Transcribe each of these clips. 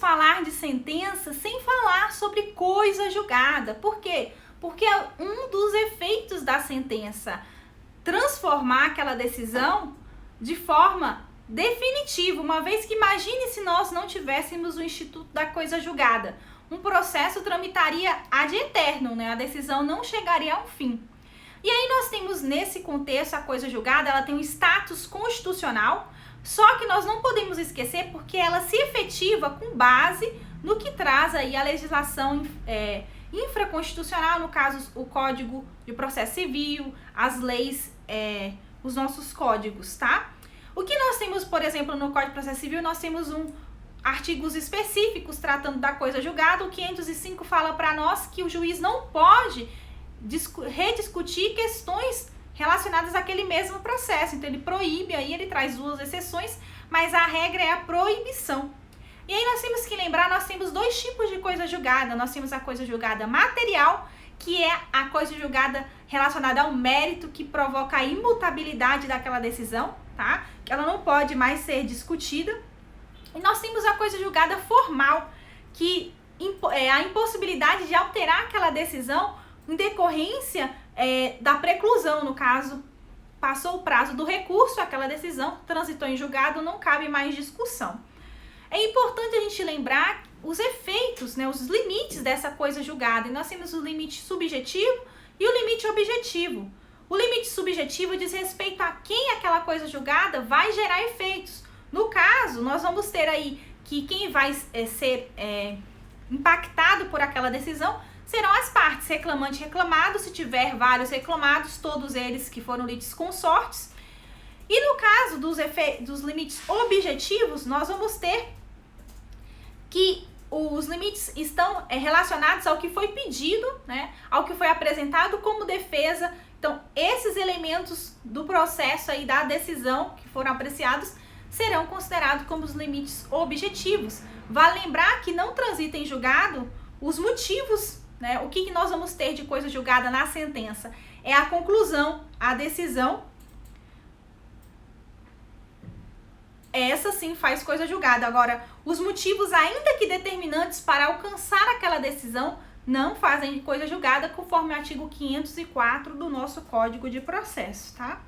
falar de sentença sem falar sobre coisa julgada. Por quê? Porque um dos efeitos da sentença transformar aquela decisão de forma definitiva, uma vez que imagine se nós não tivéssemos o Instituto da Coisa Julgada. Um processo tramitaria ad eternum, né? A decisão não chegaria a um fim. E aí nós temos nesse contexto a coisa julgada, ela tem um status constitucional, só que nós não podemos esquecer porque ela se efetiva com base no que traz aí a legislação infraconstitucional, no caso o Código de Processo Civil, as leis, os nossos códigos, tá? O que nós temos, por exemplo, no Código de Processo Civil, nós temos artigos específicos tratando da coisa julgada. O 505 fala para nós que o juiz não pode rediscutir questões relacionadas àquele mesmo processo. Então ele proíbe, aí ele traz duas exceções, mas a regra é a proibição. E aí nós temos que lembrar, nós temos dois tipos de coisa julgada. Nós temos a coisa julgada material, que é a coisa julgada relacionada ao mérito que provoca a imutabilidade daquela decisão, tá? Que ela não pode mais ser discutida. E nós temos a coisa julgada formal, que é a impossibilidade de alterar aquela decisão em decorrência da preclusão, no caso, passou o prazo do recurso, aquela decisão transitou em julgado, não cabe mais discussão. É importante a gente lembrar os efeitos, né, os limites dessa coisa julgada. E nós temos o limite subjetivo e o limite objetivo. O limite subjetivo diz respeito a quem aquela coisa julgada vai gerar efeitos. No caso, nós vamos ter aí que quem vai ser impactado por aquela decisão serão as partes, reclamante e reclamado. Se tiver vários reclamados, todos eles que foram litisconsortes. E no caso dos limites objetivos, nós vamos ter que os limites estão relacionados ao que foi pedido, né, ao que foi apresentado como defesa. Então, esses elementos do processo aí da decisão que foram apreciados serão considerados como os limites objetivos. Vale lembrar que não transita em julgado os motivos, né? O que nós vamos ter de coisa julgada na sentença? É a conclusão, a decisão. Essa sim faz coisa julgada. Agora, os motivos, ainda que determinantes para alcançar aquela decisão, não fazem coisa julgada, conforme o artigo 504 do nosso Código de Processo, tá?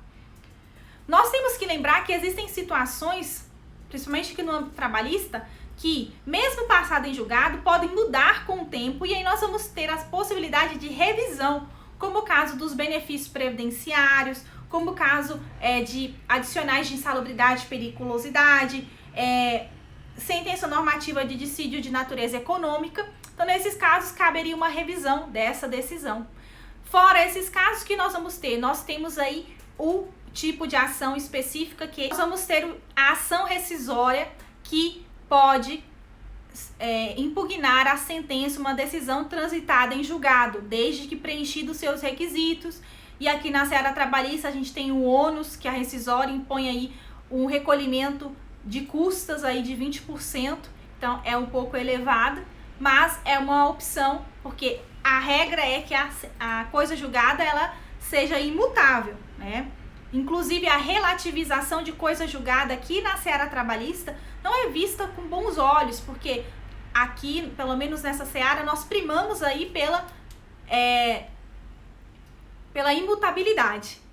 Nós temos que lembrar que existem situações, principalmente aqui no âmbito trabalhista, que, mesmo passado em julgado, podem mudar com o tempo, e aí nós vamos ter a possibilidade de revisão, como o caso dos benefícios previdenciários, como o caso de adicionais de insalubridade e periculosidade, sentença normativa de dissídio de natureza econômica. Então, nesses casos, caberia uma revisão dessa decisão. Fora esses casos que nós vamos ter, nós temos aí o tipo de ação específica, que nós vamos ter a ação rescisória, que pode impugnar a sentença, uma decisão transitada em julgado, desde que preenchidos seus requisitos. E aqui na seara trabalhista a gente tem o ônus, que a rescisória impõe aí um recolhimento de custas aí de 20%, então é um pouco elevado, mas é uma opção, porque a regra é que a coisa julgada ela seja imutável, né? Inclusive a relativização de coisa julgada aqui na seara trabalhista não é vista com bons olhos, porque aqui, pelo menos nessa seara, nós primamos aí pela imutabilidade.